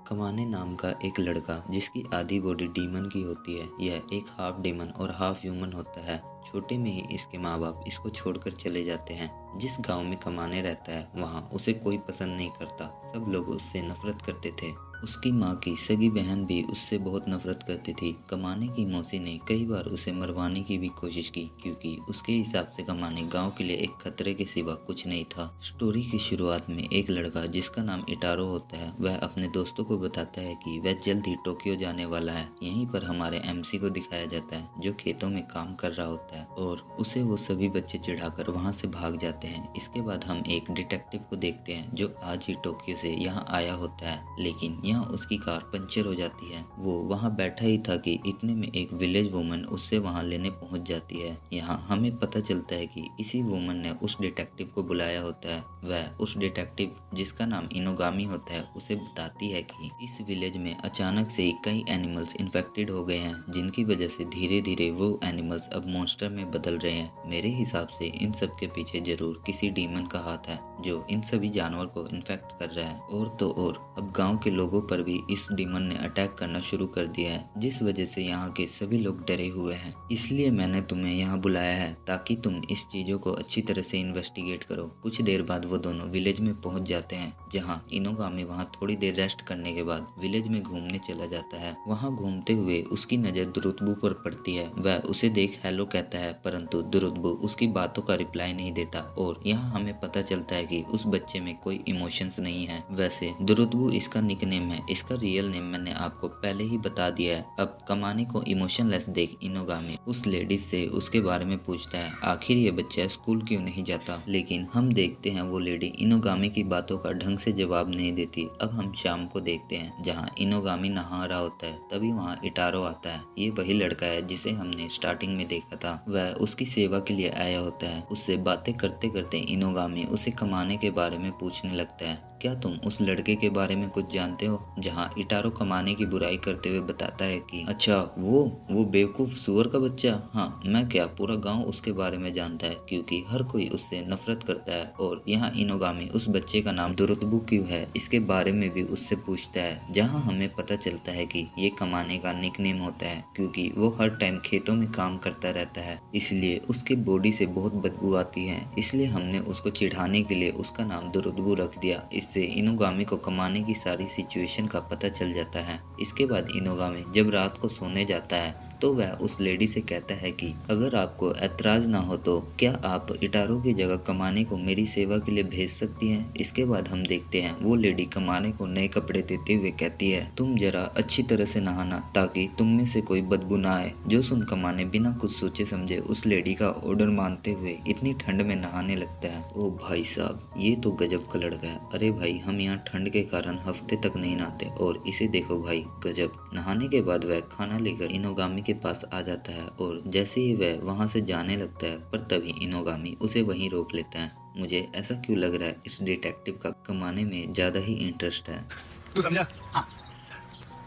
कमाने नाम का एक लड़का जिसकी आधी बॉडी डीमन की होती है। यह एक हाफ डीमन और हाफ ह्यूमन होता है। छोटे में ही इसके माँ बाप इसको छोड़कर चले जाते हैं। जिस गांव में कमाने रहता है वहाँ उसे कोई पसंद नहीं करता। सब लोग उससे नफरत करते थे। उसकी माँ की सगी बहन भी उससे बहुत नफरत करती थी। कमाने की मौसी ने कई बार उसे मरवाने की भी कोशिश की क्योंकि उसके हिसाब से कमाने गांव के लिए एक खतरे के सिवा कुछ नहीं था। स्टोरी की शुरुआत में एक लड़का जिसका नाम इटारो होता है वह अपने दोस्तों को बताता है कि वह जल्द ही टोक्यो जाने वाला है। यहीं पर हमारे एमसी को दिखाया जाता है जो खेतों में काम कर रहा होता है और उसे वो सभी बच्चे चिढ़ाकर वहाँ से भाग जाते हैं। इसके बाद हम एक डिटेक्टिव को देखते हैं जो आज ही टोक्यो से यहाँ आया होता है, लेकिन यहाँ उसकी कार पंचर हो जाती है। वो वहाँ बैठा ही था कि इतने में एक विलेज वुमन उससे वहाँ लेने पहुँच जाती है। यहाँ हमें पता चलता है कि इसी वुमन ने उस डिटेक्टिव को बुलाया होता है। वह उस डिटेक्टिव जिसका नाम इनोगामी होता है उसे बताती है कि इस विलेज में अचानक से ही कई एनिमल्स इन्फेक्टेड हो गए हैं, जिनकी वजह से धीरे धीरे वो एनिमल्स अब मॉन्स्टर में बदल रहे हैं। मेरे हिसाब से इन सब के पीछे जरूर किसी डीमन का हाथ है जो इन सभी जानवर को इन्फेक्ट कर रहा है। और तो और अब गांव के लोगों पर भी इस डीमन ने अटैक करना शुरू कर दिया है, जिस वजह से यहाँ के सभी लोग डरे हुए हैं। इसलिए मैंने तुम्हें यहाँ बुलाया है ताकि तुम इस चीजों को अच्छी तरह से इन्वेस्टिगेट करो। कुछ देर बाद वो दोनों विलेज में पहुंच जाते हैं जहाँ इनोगामी वहाँ थोड़ी देर रेस्ट करने के बाद विलेज में घूमने चला जाता है। वहाँ घूमते हुए उसकी नजर दुरुत्बू पर पड़ती है। वह उसे देख हेलो कहता है, परंतु दुरुत्बू उसकी बातों का रिप्लाई नहीं देता और यहाँ हमें पता चलता है कि उस बच्चे में कोई इमोशंस नहीं है। वैसे दुरुत्बू इसका निकनेम है, इसका रियल नेम मैंने आपको पहले ही बता दिया है। अब कमाने को इमोशनलेस देख इनोगामी उस लेडीज से उसके बारे में पूछता है, आखिर ये बच्चा स्कूल क्यों नहीं जाता। लेकिन हम देखते हैं वो लेडी इनोगामी की बातों का ढंग से जवाब नहीं देती। अब हम शाम को देखते हैं जहाँ इनोगामी नहा रहा होता है, तभी वहाँ इटारो आता है। ये वही लड़का है जिसे हमने स्टार्टिंग में देखा था। वह उसकी सेवा के लिए आया होता है। उससे बातें करते करते इनोगामी उसे कमाने के बारे में पूछने लगता है, क्या तुम उस लड़के के बारे में कुछ जानते हो। जहाँ इटारो कमाने की बुराई करते हुए बताता है कि अच्छा वो बेवकूफ सुअर का बच्चा, हाँ मैं क्या, पूरा गांव उसके बारे में जानता है क्योंकि हर कोई उससे नफरत करता है। और यहाँ इनोगामी उस बच्चे का नाम दुरुत्बू क्यों है इसके बारे में भी उससे पूछता है, जहाँ हमें पता चलता है कि ये कमाने का निकनेम होता है क्योंकि वो हर टाइम खेतों में काम करता रहता है, इसलिए उसके बॉडी से बहुत बदबू आती है। इसलिए हमने उसको चिढ़ाने के लिए उसका नाम दुरुत्बू रख दिया। इससे इनोगामी को कमाने की सारी सिचुएशन का पता चल जाता है। इसके बाद इनोगामी जब रात को सोने जाता है तो वह उस लेडी से कहता है कि अगर आपको ऐतराज ना हो तो क्या आप इटारो की जगह कमाने को मेरी सेवा के लिए भेज सकती हैं। इसके बाद हम देखते हैं वो लेडी कमाने को नए कपड़े देते हुए कहती है, तुम जरा अच्छी तरह से नहाना ताकि तुम में से कोई बदबू ना आए। जो सुन कमाने बिना कुछ सोचे समझे उस लेडी का ऑर्डर मानते हुए इतनी ठंड में नहाने लगता है। ओ भाई साहब, ये तो गजब का लड़का है। अरे भाई, हम यहाँ ठंड के कारण हफ्ते तक नहीं नहाते और इसे देखो भाई, गजब। नहाने के बाद वह खाना लेकर इनोगामी के पास आ जाता है और जैसे ही वह वहां से जाने लगता है पर तभी इनोगामी उसे वहीं रोक लेता है। मुझे ऐसा क्यों लग रहा है इस डिटेक्टिव का कमाने में ज्यादा ही इंटरेस्ट है। तू समझा? हाँ।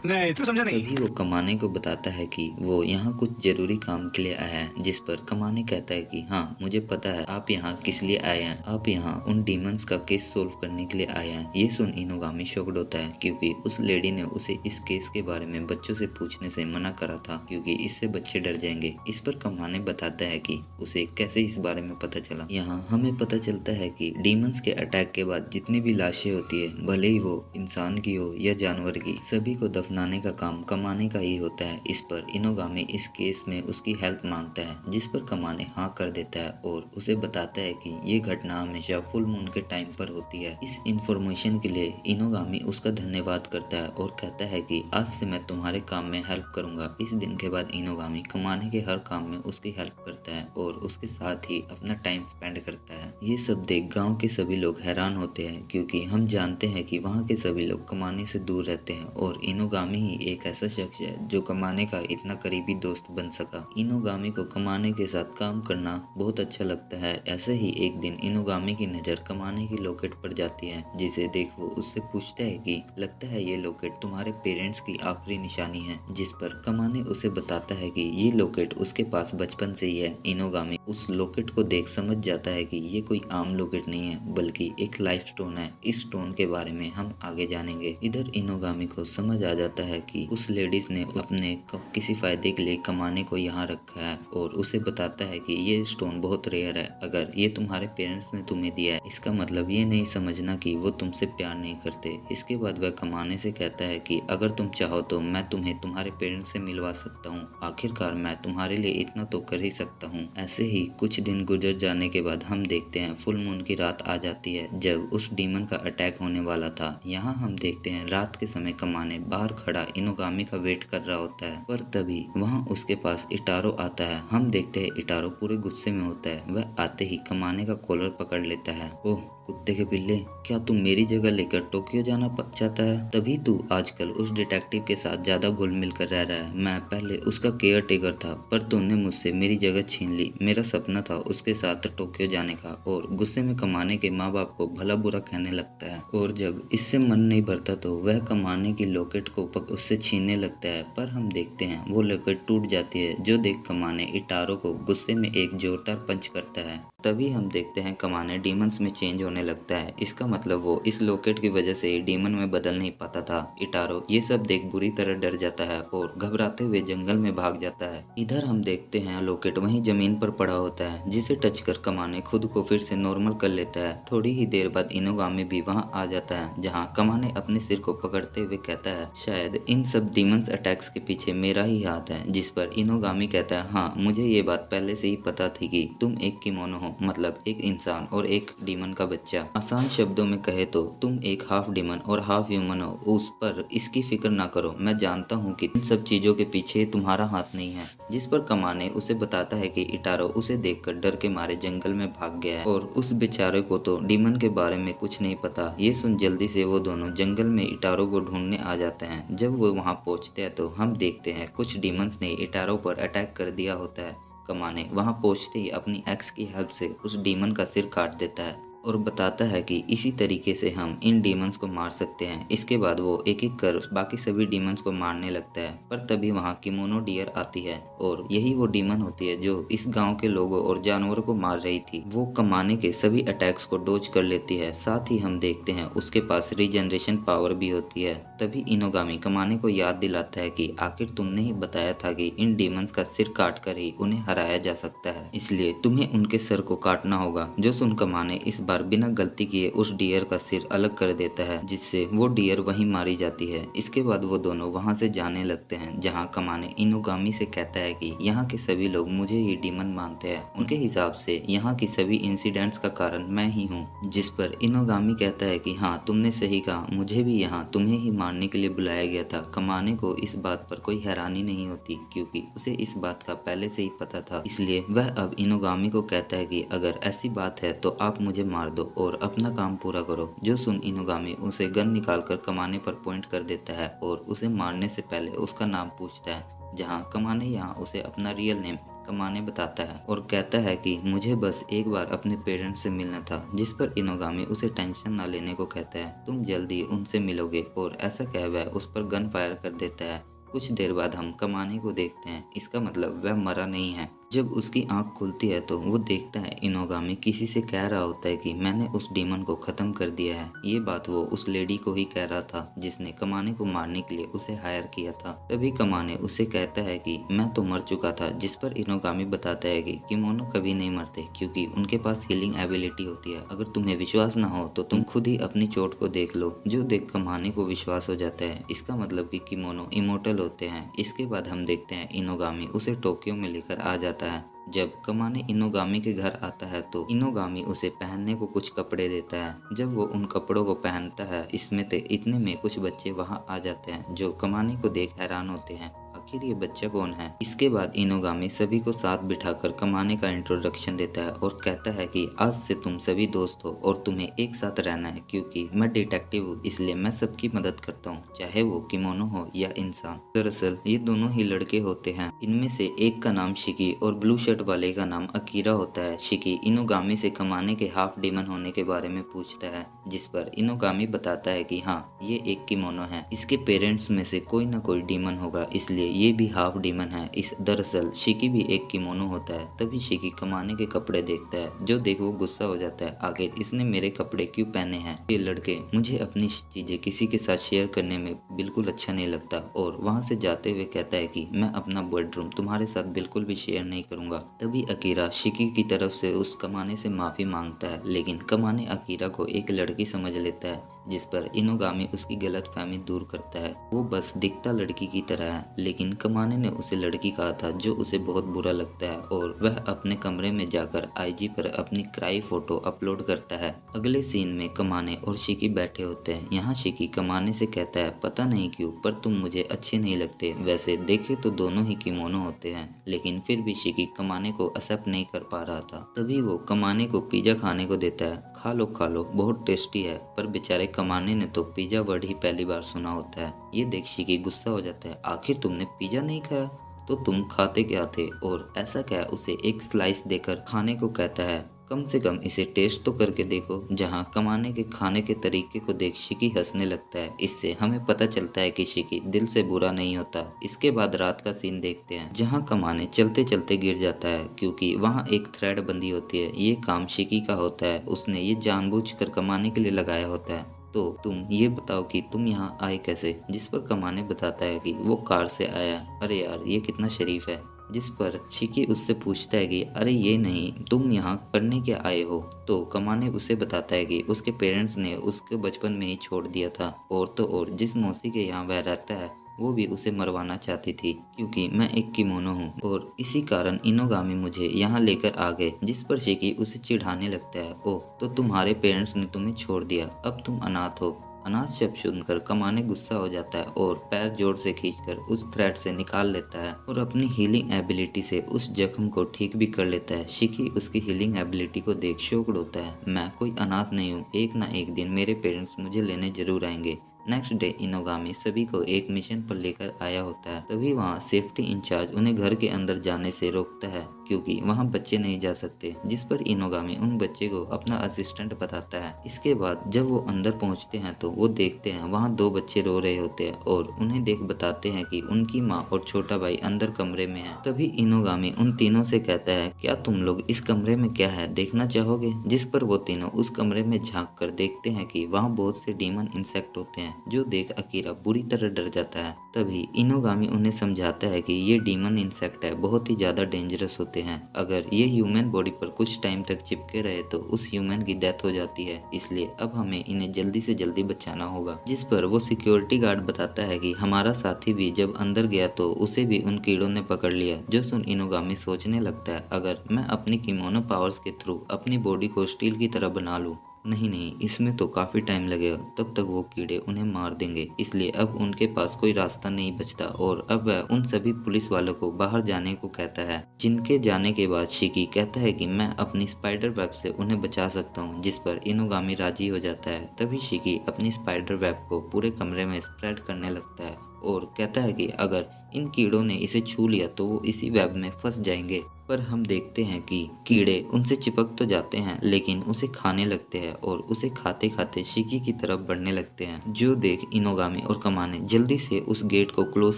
नहीं, तू समझा नहीं। तभी वो कमाने को बताता है कि वो यहाँ कुछ जरूरी काम के लिए आया है, जिस पर कमाने कहता है कि हाँ मुझे पता है आप यहाँ किस लिए आए हैं। आप यहाँ उन डीमंस का केस सोल्व करने के लिए आए हैं। ये सुन इनोगामी शॉक्ड होता है क्योंकि उस लेडी ने उसे इस केस के बारे में बच्चों से पूछने से मना करा था क्योंकि इससे बच्चे डर जाएंगे। इस पर कमाने बताता है कि उसे कैसे इस बारे में पता चला। यहाँ हमें पता चलता है कि डीमंस के अटैक के बाद जितनी भी लाशें होती है, भले ही वो इंसान की हो या जानवर की, सभी को दफनाने का काम कमाने का ही होता है। इस पर इनोगामी इस केस में उसकी हेल्प मांगता है, जिस पर कमाने हाँ कर देता है और उसे बताता है कि ये घटना हमेशा फुल मून के टाइम पर होती है। इस इंफॉर्मेशन के लिए इनोगामी उसका धन्यवाद करता है और कहता है कि आज से मैं तुम्हारे काम में हेल्प करूंगा। इस दिन के बाद इनोगामी कमाने के हर काम में उसकी हेल्प करता है और उसके साथ ही अपना टाइम स्पेंड करता है। ये सब देख गाँव के सभी लोग हैरान होते हैं क्योंकि हम जानते हैं कि वहाँ के सभी लोग कमाने से दूर रहते हैं और इनोगामी इनोगामी ही एक ऐसा शख्स है जो कमाने का इतना करीबी दोस्त बन सका। इनोगामी को कमाने के साथ काम करना बहुत अच्छा लगता है। ऐसे ही एक दिन इनोगामी की नज़र कमाने की लॉकेट पर जाती है, जिसे देख वो उससे पूछता है कि लगता है ये लॉकेट तुम्हारे पेरेंट्स की आखिरी निशानी है। जिस पर कमाने उसे बताता है कि ये लॉकेट उसके पास बचपन से ही है। इनोगामी उस लॉकेट को देख समझ जाता है कि ये कोई आम लॉकेट नहीं है बल्कि एक लाइफ स्टोन है। इस स्टोन के बारे में हम आगे जानेंगे। इधर इनोगामी को समझ आ जाता है कि उस लेडीज ने अपने किसी फायदे के लिए कमाने को यहाँ रखा है और उसे बताता है कि ये स्टोन बहुत रेयर है। अगर ये तुम्हारे पेरेंट्स ने तुम्हें दिया है इसका मतलब ये नहीं समझना कि वो तुमसे प्यार नहीं करते। इसके बाद वह कमाने से कहता है कि अगर तुम चाहो तो मैं तुम्हें तुम्हारे पेरेंट्स से मिलवा सकता हूँ। आखिरकार मैं तुम्हारे लिए इतना तो कर ही सकता हूँ। ऐसे ही कुछ दिन गुजर जाने के बाद हम देखते हैं फुल मून की रात आ जाती है जब उस डीमन का अटैक होने वाला था। यहाँ हम देखते हैं रात के समय कमाने बाहर खड़ा इनोगामी का वेट कर रहा होता है, पर तभी वहाँ उसके पास इटारो आता है। हम देखते हैं इटारो पूरे गुस्से में होता है। वह आते ही कमाने का कॉलर पकड़ लेता है। ओह कुत्ते के पिल्ले, क्या तू मेरी जगह लेकर टोक्यो जाना चाहता है? तभी तू आजकल उस डिटेक्टिव के साथ ज्यादा घुल मिल कर रह रहा है। मैं पहले उसका केयर टेकर था पर तूने मुझसे मेरी जगह छीन ली। मेरा सपना था उसके साथ टोक्यो जाने का। और गुस्से में कमाने के माँ बाप को भला बुरा कहने लगता है और जब इससे मन नहीं भरता तो वह कमाने की लॉकेट को उससे छीनने लगता है। पर हम देखते हैं वो लॉकेट टूट जाती है, जो देख कमाने इटारो को गुस्से में एक जोरदार पंच करता है। तभी हम देखते हैं कमाने डीमंस में चेंज होने लगता है। इसका मतलब वो इस लॉकेट की वजह से डीमन में बदल नहीं पाता था। इटारो ये सब देख बुरी तरह डर जाता है और घबराते हुए जंगल में भाग जाता है। इधर हम देखते हैं लॉकेट वहीं जमीन पर पड़ा होता है, जिसे टच कर कमाने खुद को फिर से नॉर्मल कर लेता है। थोड़ी ही देर बाद इनोगामी भी वहाँ आ जाता है, जहाँ कमाने अपने सिर को पकड़ते हुए कहता है शायद इन सब डीमंस अटैक्स के पीछे मेरा ही हाथ है। जिस पर इनोगामी कहता है हाँ मुझे ये बात पहले से ही पता थी कि तुम एक किमोनो हो, मतलब एक इंसान और एक डीमन का बच्चा। आसान शब्दों में कहे तो तुम एक हाफ डीमन और हाफ ह्यूमन हो। उस पर इसकी फिक्र ना करो, मैं जानता हूँ कि इन सब चीजों के पीछे तुम्हारा हाथ नहीं है। जिस पर कमाने उसे बताता है कि इटारो उसे देखकर डर के मारे जंगल में भाग गया है और उस बेचारे को तो डीमन के बारे में कुछ नहीं पता। ये सुन जल्दी से वो दोनों जंगल में इटारो को ढूंढने आ जाते हैं। जब वो वहाँ पहुँचते हैं तो हम देखते हैं कुछ डीमंस ने इटारो पर अटैक कर दिया होता है। कमाने वहां पहुंचते ही अपनी एक्स की हेल्प से उस डीमन का सिर काट देता है और बताता है कि इसी तरीके से हम इन डीमंस को मार सकते हैं। इसके बाद वो एक एक कर बाकी सभी डीमंस को मारने लगता है। पर तभी वहाँ किमोनो डियर आती है और यही वो डीमन होती है जो इस गांव के लोगों और जानवरों को मार रही थी। वो कमाने के सभी अटैक्स को डोज कर लेती है। साथ ही हम देखते हैं उसके पास रीजनरेशन पावर भी होती है। तभी इनोगामी कमाने को याद दिलाता है कि आखिर तुमने ही बताया था कि इन डीमंस का सिर काट कर ही उन्हें हराया जा सकता है, इसलिए तुम्हें उनके सर को काटना होगा। जो सुन कमाने इस बार बिना गलती किए उस डियर का सिर अलग कर देता है, जिससे वो डियर वहीं मारी जाती है। इसके बाद वो दोनों वहां से जाने लगते हैं, जहां कमाने इनोगामी से कहता है कि यहाँ के सभी लोग मुझे ही डीमन मानते हैं। उनके हिसाब से यहाँ की सभी इंसिडेंट्स का कारण मैं ही हूँ। जिस पर इनोगामी कहता है कि हाँ तुमने सही कहा, मुझे भी यहाँ तुम्हें ही मारने के लिए बुलाया गया था। कमाने को इस बात पर कोई हैरानी नहीं होती क्योंकि उसे इस बात का पहले से ही पता था। इसलिए वह अब इनोगामी को कहता है कि अगर ऐसी बात है तो आप मुझे मार दो और अपना काम पूरा करो। जो सुन इनोगामी उसे गन निकालकर कमाने पर पॉइंट कर देता है और उसे मारने से पहले उसका नाम पूछता है, जहां कमाने यहाँ उसे अपना रियल नेम कमाने बताता है और कहता है कि मुझे बस एक बार अपने पेरेंट्स से मिलना था। जिस पर इनोगामी उसे टेंशन ना लेने को कहता है, तुम जल्दी उनसे मिलोगे, और ऐसा कह वह उस पर गन फायर कर देता है। कुछ देर बाद हम कमाने को देखते हैं, इसका मतलब वह मरा नहीं है। जब उसकी आंख खुलती है तो वो देखता है इनोगामी किसी से कह रहा होता है कि मैंने उस डीमन को खत्म कर दिया है। ये बात वो उस लेडी को ही कह रहा था जिसने कमाने को मारने के लिए उसे हायर किया था। तभी कमाने उसे कहता है कि मैं तो मर चुका था। जिस पर इनोगामी बताता है कि किमोनो कभी नहीं मरते क्योंकि उनके पास हीलिंग एबिलिटी होती है। अगर तुम्हें विश्वास ना हो तो तुम खुद ही अपनी चोट को देख लो। जो देख कमाने को विश्वास हो जाता है, इसका मतलब कि किमोनो इमोर्टल होते हैं। इसके बाद हम देखते हैं इनोगामी उसे टोक्यो में लेकर आ जाता है। जब कमाने इनोगामी के घर आता है तो इनोगामी उसे पहनने को कुछ कपड़े देता है। जब वो उन कपड़ों को पहनता है, इसमें से इतने में कुछ बच्चे वहां आ जाते हैं जो कमाने को देख हैरान होते हैं। आखिर ये बच्चा कौन है। इसके बाद इनोगामी सभी को साथ बिठाकर कमाने का इंट्रोडक्शन देता है और कहता है कि आज से तुम सभी दोस्त हो और तुम्हें एक साथ रहना है, क्योंकि मैं डिटेक्टिव हूँ इसलिए मैं सबकी मदद करता हूँ, चाहे वो किमोनो हो या इंसान। दरअसल ये दोनों ही लड़के होते हैं। इनमें से एक का नाम शिकी और ब्लू शर्ट वाले का नाम अकीरा होता है। शिकी इनोगामी से कमाने के हाफ डीमन होने के बारे में पूछता है, जिस पर इनोगामी बताता है कि हाँ, ये एक किमोनो है, इसके पेरेंट्स में से कोई ना कोई डीमन होगा, इसलिए ये भी हाफ डीमन है। इस दरअसल शिकी भी एक किमोनो होता है। तभी शिकी कमाने के कपड़े देखता है, जो देख वो गुस्सा हो जाता है, आखिर इसने मेरे कपड़े क्यों पहने हैं। ये लड़के, मुझे अपनी चीजें किसी के साथ शेयर करने में बिल्कुल अच्छा नहीं लगता, और वहाँ से जाते हुए कहता है कि मैं अपना बेडरूम तुम्हारे साथ बिल्कुल भी शेयर नहीं करूंगा। तभी अकीरा शिकी की तरफ से उस कमाने से माफी मांगता है, लेकिन कमाने अकीरा को एक लड़की समझ लेता है, जिस पर इनोगामी उसकी गलतफहमी दूर करता है। वो बस दिखता लड़की की तरह है, लेकिन कमाने ने उसे लड़की कहा था, जो उसे बहुत बुरा लगता है, और वह अपने कमरे में जाकर आईजी पर अपनी क्राई फोटो अपलोड करता है। अगले सीन में कमाने और शिकी बैठे होते हैं। यहाँ शिकी कमाने से कहता है, पता नहीं क्यों पर तुम मुझे अच्छे नहीं लगते। वैसे देखे तो दोनों ही किमोनो होते हैं, लेकिन फिर भी शिकी कमाने को एक्सेप्ट नहीं कर पा रहा था। तभी वो कमाने को पिज्जा खाने को देता है। खा लो बहुत टेस्टी है। पर बेचारे कमाने ने तो पिज्जा वर्ड ही पहली बार सुना होता है। ये देख शिकी गुस्सा हो जाता है, आखिर तुमने पिज्जा नहीं खाया तो तुम खाते क्या थे, और ऐसा क्या उसे एक स्लाइस देकर खाने को कहता है। कम से कम इसे टेस्ट तो करके देखो। जहाँ कमाने के खाने के तरीके को देख शिकी हंसने लगता है। इससे हमें पता चलता है कि शिकी दिल से बुरा नहीं होता। इसके बाद रात का सीन देखते हैं, जहाँ कमाने चलते चलते गिर जाता है, क्योंकि वहाँ एक थ्रेड बंधी होती है। ये काम शिकी का होता है, उसने ये जानबूझकर कमाने के लिए लगाया होता है। तो तुम ये बताओ कि तुम यहाँ आए कैसे। जिस पर कमाने बताता है कि वो कार से आया। अरे यार, ये कितना शरीफ है। जिस पर शिकी उससे पूछता है कि अरे ये नहीं, तुम यहाँ करने क्या आए हो। तो कमाने उसे बताता है कि उसके पेरेंट्स ने उसके बचपन में ही छोड़ दिया था, और तो और जिस मौसी के यहाँ वह रहता है वो भी उसे मरवाना चाहती थी, क्योंकि मैं एक किमोनो हूँ, और इसी कारण इनोगामी मुझे यहाँ लेकर आ गए। जिस पर शिकी उसे चिढ़ाने लगता है, ओह तो तुम्हारे पेरेंट्स ने तुम्हें छोड़ दिया, अब तुम अनाथ हो। अनाथ शब्द सुनकर कमाने गुस्सा हो जाता है और पैर जोर से खींचकर उस थ्रेड से निकाल लेता है, और अपनी हीलिंग एबिलिटी से उस जख्म को ठीक भी कर लेता है। शिकी उसकी हीलिंग एबिलिटी को देख शॉक्ड होता है। मैं कोई अनाथ नहीं हूँ, एक ना एक दिन मेरे पेरेंट्स मुझे लेने जरूर आएंगे। नेक्स्ट डे इनोगामी सभी को एक मिशन पर लेकर आया होता है। तभी वहाँ सेफ्टी इंचार्ज उन्हें घर के अंदर जाने से रोकता है, क्योंकि वहाँ बच्चे नहीं जा सकते। जिस पर इनोगामी उन बच्चे को अपना असिस्टेंट बताता है। इसके बाद जब वो अंदर पहुँचते हैं तो वो देखते हैं वहाँ दो बच्चे रो रहे होते हैं, और उन्हें देख बताते हैं कि उनकी माँ और छोटा भाई अंदर कमरे में है। तभी इनोगामी उन तीनों से कहता है, क्या तुम लोग इस कमरे में क्या है देखना चाहोगे। जिस पर वो तीनों उस कमरे में झांक कर देखते हैं कि वहाँ बहुत से डीमन इंसेक्ट होते हैं, जो देख अकीरा बुरी तरह डर जाता है। तभी इनोगामी उन्हें समझाता है कि ये डीमन इंसेक्ट है, बहुत ही ज्यादा डेंजरस होते हैं। अगर ये ह्यूमन बॉडी पर कुछ टाइम तक चिपके रहे तो उस ह्यूमन की डेथ हो जाती है, इसलिए अब हमें इन्हें जल्दी से जल्दी बचाना होगा। जिस पर वो सिक्योरिटी गार्ड बताता है कि हमारा साथी भी जब अंदर गया तो उसे भी उन कीड़ों ने पकड़ लिया। जो सुन इनोगामी सोचने लगता है, अगर मैं अपनी किमोनो पावर्स के थ्रू अपनी बॉडी को स्टील की तरह बना लूं, नहीं, इसमें तो काफी टाइम लगेगा, तब तक वो कीड़े उन्हें मार देंगे। इसलिए अब उनके पास कोई रास्ता नहीं बचता, और अब वह उन सभी पुलिस वालों को बाहर जाने को कहता है। जिनके जाने के बाद शिकी कहता है कि मैं अपनी स्पाइडर वेब से उन्हें बचा सकता हूँ, जिस पर इनोगामी राजी हो जाता है। तभी शिकी अपनी स्पाइडर वेब को पूरे कमरे में स्प्रेड करने लगता है और कहता है कि अगर इन कीड़ों ने इसे छू लिया तो वो इसी वेब में फंस जाएंगे। पर हम देखते हैं कि कीड़े उनसे चिपक तो जाते हैं, लेकिन उसे खाने लगते हैं, और उसे खाते खाते शिकी की तरफ बढ़ने लगते हैं। जो देख इनोगामी और कमाने जल्दी से उस गेट को क्लोज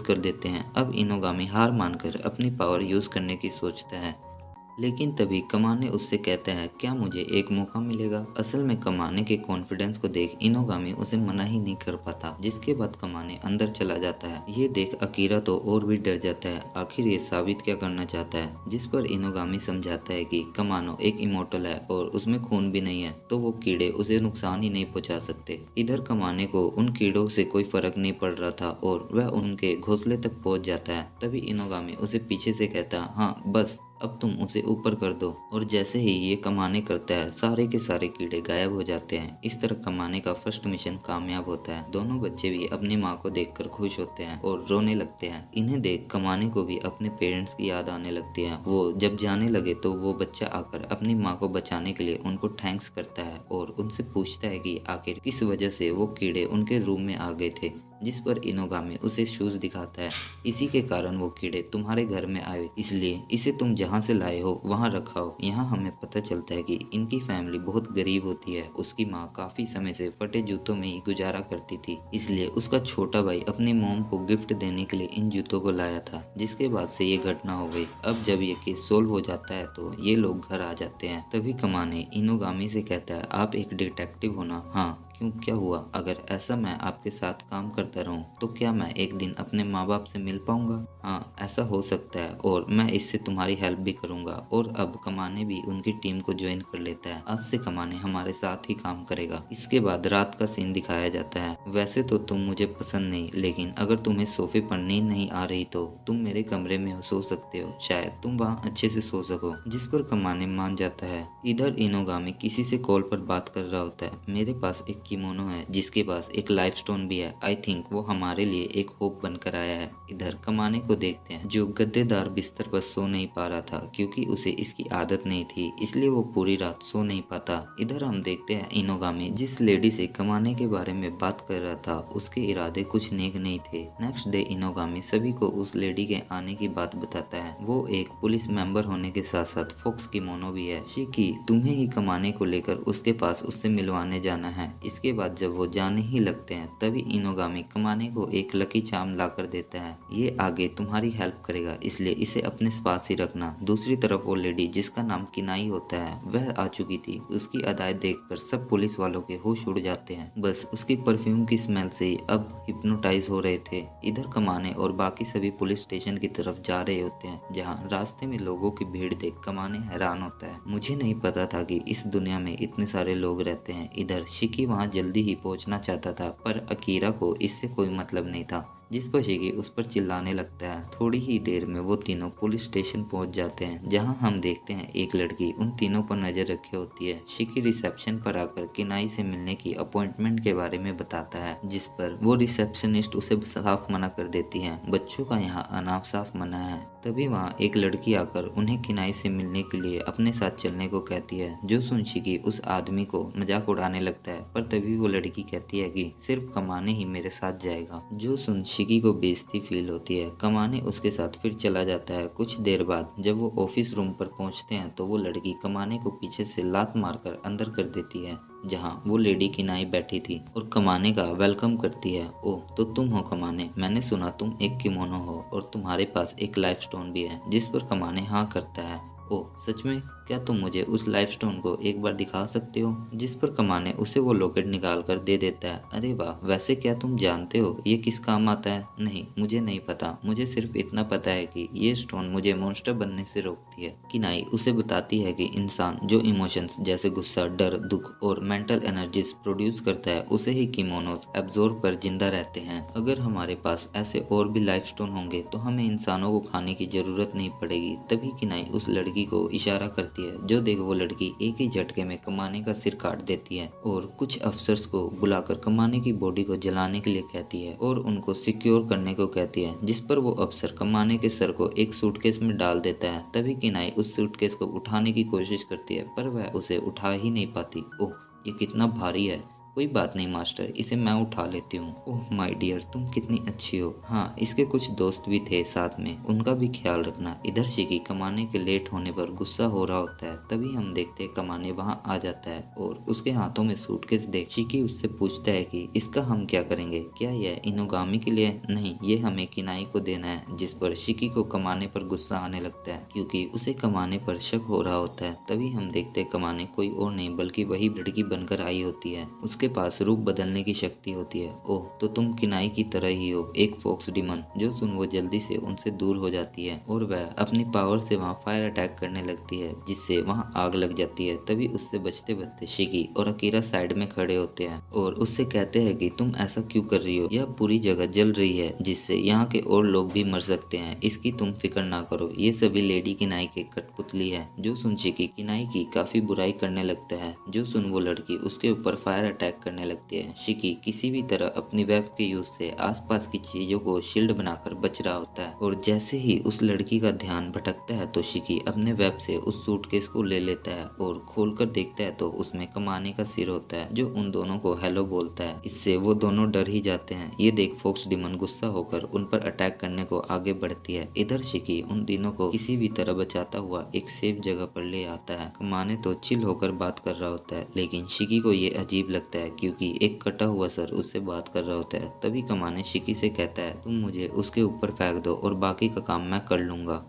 कर देते हैं। अब इनोगामी हार मानकर अपनी पावर यूज करने की सोचता है, लेकिन तभी कमाने उससे कहता है, क्या मुझे एक मौका मिलेगा। असल में कमाने के कॉन्फिडेंस को देख इनोगामी उसे मना ही नहीं कर पाता। जिसके बाद कमाने अंदर चला जाता है। ये देख अकीरा तो और भी डर जाता है, आखिर ये साबित क्या करना चाहता है। जिस पर इनोगामी समझाता है कि कमानो एक इमोर्टल है और उसमें खून भी नहीं है, तो वो कीड़े उसे नुकसान ही नहीं पहुंचा सकते। इधर कमाने को उन कीड़ों से कोई फर्क नहीं पड़ रहा था और वह उनके घोंसले तक पहुंच जाता है। तभी इनोगामी उसे पीछे से कहता, हाँ बस अब तुम उसे ऊपर कर दो। और जैसे ही ये कमाने करता है सारे के सारे कीड़े गायब हो जाते हैं। इस तरह कमाने का फर्स्ट मिशन कामयाब होता है। दोनों बच्चे भी अपनी माँ को देखकर खुश होते हैं और रोने लगते हैं। इन्हें देख कमाने को भी अपने पेरेंट्स की याद आने लगती है। वो जब जाने लगे तो वो बच्चा आकर अपनी माँ को बचाने के लिए उनको थैंक्स करता है और उनसे पूछता है कि आखिर किस वजह से वो कीड़े उनके रूम में आ गए थे। जिस पर इनोगामी उसे शूज दिखाता है। इसी के कारण वो कीड़े तुम्हारे घर में आए, इसलिए इसे तुम जहाँ से लाए हो वहाँ रखाओ। यहाँ हमें पता चलता है कि इनकी फैमिली बहुत गरीब होती है। उसकी माँ काफी समय से फटे जूतों में ही गुजारा करती थी, इसलिए उसका छोटा भाई अपनी मॉम को गिफ्ट देने के लिए इन जूतों को लाया था, जिसके बाद से ये घटना हो गई। अब जब ये केस सोल्व हो जाता है तो ये लोग घर आ जाते हैं। तभी कमाने इनोगामी से कहता है, आप एक डिटेक्टिव हो ना? हाँ, क्यों, क्या हुआ? अगर ऐसा मैं आपके साथ काम करता रहूं तो क्या मैं एक दिन अपने माँ बाप से मिल पाऊंगा? हाँ, ऐसा हो सकता है और मैं इससे तुम्हारी हेल्प भी करूंगा। और अब कमाने भी उनकी टीम को ज्वाइन कर लेता है। आज से कमाने हमारे साथ ही काम करेगा। इसके बाद रात का सीन दिखाया जाता है। वैसे तो तुम मुझे पसंद नहीं, लेकिन अगर तुम्हें सोफे पर नींद नहीं आ रही तो तुम मेरे कमरे में सो सकते हो, शायद तुम वहाँ अच्छे से सो सको। जिस पर कमाने मान जाता है। इधर इनोगामी किसी से कॉल पर बात कर रहा होता है। मेरे पास एक किमोनो है जिसके पास एक लाइफ स्टोन भी है। आई थिंक वो हमारे लिए एक होप बनकर आया है। इधर कमाने को देखते हैं जो गद्देदार बिस्तर पर सो नहीं पा रहा था, क्योंकि उसे इसकी आदत नहीं थी, इसलिए वो पूरी रात सो नहीं पाता। इधर हम देखते हैं इनोगामी जिस लेडी से कमाने के बारे में बात कर रहा था उसके इरादे कुछ नेक नहीं थे। नेक्स्ट डे इनोगामी सभी को उस लेडी के आने की बात बताता है। वो एक पुलिस मेंबर होने के साथ साथ फॉक्स किमोनो भी है। शिकी, तुम्हें ही कमाने को लेकर उसके पास उससे मिलवाने जाना है। इसके बाद जब वो जाने ही लगते हैं तभी इनोगामी कमाने को एक लकी चार्म ला कर देता है। ये आगे तुम्हारी हेल्प करेगा, इसलिए इसे अपने पास ही रखना। दूसरी तरफ वो लेडी जिसका नाम किनाई होता है वह आ चुकी थी। उसकी अदाएं देखकर सब पुलिस वालों के होश उड़ जाते हैं। बस उसकी परफ्यूम की स्मेल से ही अब हिप्नोटाइज हो रहे थे। इधर कमाने और बाकी सभी पुलिस स्टेशन की तरफ जा रहे होते हैं, जहाँ रास्ते में लोगों की भीड़ देख कमाने हैरान होता है। मुझे नहीं पता था कि इस दुनिया में इतने सारे लोग रहते हैं। इधर शिकी वहाँ जल्दी ही पहुंचना चाहता था, पर अकीरा को इससे कोई मतलब नहीं था, जिस पर शिकी उस पर चिल्लाने लगता है। थोड़ी ही देर में वो तीनों पुलिस स्टेशन पहुंच जाते हैं, जहां हम देखते हैं एक लड़की उन तीनों पर नजर रखे होती है। शिकी रिसेप्शन पर आकर किनाई से मिलने की अपॉइंटमेंट के बारे में बताता है, जिस पर वो रिसेप्शनिस्ट उसे साफ मना कर देती है। बच्चों का यहाँ आना साफ मना है। तभी वहाँ एक लड़की आकर उन्हें किनाई से मिलने के लिए अपने साथ चलने को कहती है, जो सुन शिकी उस आदमी को मजाक उड़ाने लगता है। पर तभी वो लड़की कहती है कि सिर्फ कमाने ही मेरे साथ जाएगा। जो सुन शिकी को बेइज्जती फील होती है। कमाने उसके साथ फिर चला जाता है। कुछ देर बाद जब वो ऑफिस रूम पर पहुंचते हैं तो वो लड़की कमाने को पीछे से लात मारकर अंदर कर देती है, जहां वो लेडी किनाई बैठी थी और कमाने का वेलकम करती है। ओह, तो तुम हो कमाने, मैंने सुना तुम एक किमोनो हो और तुम्हारे पास एक लाइफ स्टोन भी है। जिस पर कमाने हाँ करता है। ओह, सच में? क्या तुम मुझे उस लाइफ स्टोन को एक बार दिखा सकते हो? जिस पर कमाने उसे वो लॉकेट निकाल कर दे देता है। अरे वाह, वैसे क्या तुम जानते हो ये किस काम आता है? नहीं, मुझे नहीं पता। मुझे सिर्फ इतना पता है कि ये स्टोन मुझे मॉन्स्टर बनने से रोकती है। किनाई उसे बताती है कि इंसान जो इमोशंस जैसे गुस्सा, डर, दुख और मेंटल एनर्जीज प्रोड्यूस करता है उसे ही किमोनोस एब्जॉर्ब कर जिंदा रहते हैं। अगर हमारे पास ऐसे और भी लाइफ स्टोन होंगे तो हमें इंसानों को खाने की जरूरत नहीं पड़ेगी। तभी किनाई उस लड़की को इशारा करती है, जो देख वो लड़की एक ही झटके में कमाने का सिर काट देती है और कुछ अफसर्स को बुलाकर कमाने की बॉडी को जलाने के लिए कहती है और उनको सिक्योर करने को कहती है। जिस पर वो अफसर कमाने के सर को एक सूटकेस में डाल देता है। तभी किनाई उस सूटकेस को उठाने की कोशिश करती है, पर वह उसे उठा ही नहीं पाती। ओह, ये कितना भारी है। कोई बात नहीं मास्टर, इसे मैं उठा लेती हूँ। ओह माय डियर, तुम कितनी अच्छी हो। हाँ, इसके कुछ दोस्त भी थे साथ में, उनका भी ख्याल रखना। इधर शिकी कमाने के लेट होने पर गुस्सा हो रहा होता है। तभी हम देखते हैं कमाने वहाँ आ जाता है और उसके हाथों में सूटकेस देख शिकी उससे पूछता है कि इसका हम क्या करेंगे? क्या यह इनोगामी के लिए? नहीं, ये हमें किनाई को देना है। जिस पर शिकी को कमाने पर गुस्सा आने लगता है, क्योंकि उसे कमाने पर शक हो रहा होता है। तभी हम देखते हैं कमाने कोई और नहीं बल्कि वही लड़की बनकर आई होती है। उसके उसके पास रूप बदलने की शक्ति होती है। ओह, तो तुम किनाई की तरह ही हो, एक फोक्स डिमन। जो सुन वो जल्दी से उनसे दूर हो जाती है और वह अपनी पावर से वहाँ फायर अटैक करने लगती है, जिससे वहाँ आग लग जाती है। तभी उससे बचते बचते शिकी और अकीरा साइड में खड़े होते हैं और उससे कहते हैं कि तुम ऐसा क्यों कर रही हो, यह पूरी जगह जल रही है जिससे यहाँ के और लोग भी मर सकते हैं, इसकी तुम फिक्र ना करो। ये सभी लेडी किनाई के कठपुतली है। जो सुन शिकी किनाई की काफी बुराई करने लगता है। जो सुन वो लड़की उसके ऊपर फायर अटैक करने लगती है। शिकी किसी भी तरह अपनी वेब के यूज से आसपास की चीजों को शील्ड बनाकर बच रहा होता है और जैसे ही उस लड़की का ध्यान भटकता है तो शिकी अपने वेब से उस सूटकेस को ले लेता है और खोलकर देखता है तो उसमें कमाने का सिर होता है जो उन दोनों को हेलो बोलता है। इससे वो दोनों डर ही जाते हैं। ये देख फोक्स डिमन गुस्सा होकर उन पर अटैक करने को आगे बढ़ती है। इधर शिकी उन तीनों को किसी भी तरह बचाता हुआ एक सेफ जगह पर ले आता है। कमाने तो चिल होकर बात कर रहा होता है, लेकिन शिकी को ये अजीब लगता है क्योंकि एक कटा हुआ सर उससे बात कर रहा होता है। तभी कमाने शिकी से कहता है तुम मुझे उसके ऊपर फेंक दो और बाकी का काम मैं कर लूंगा।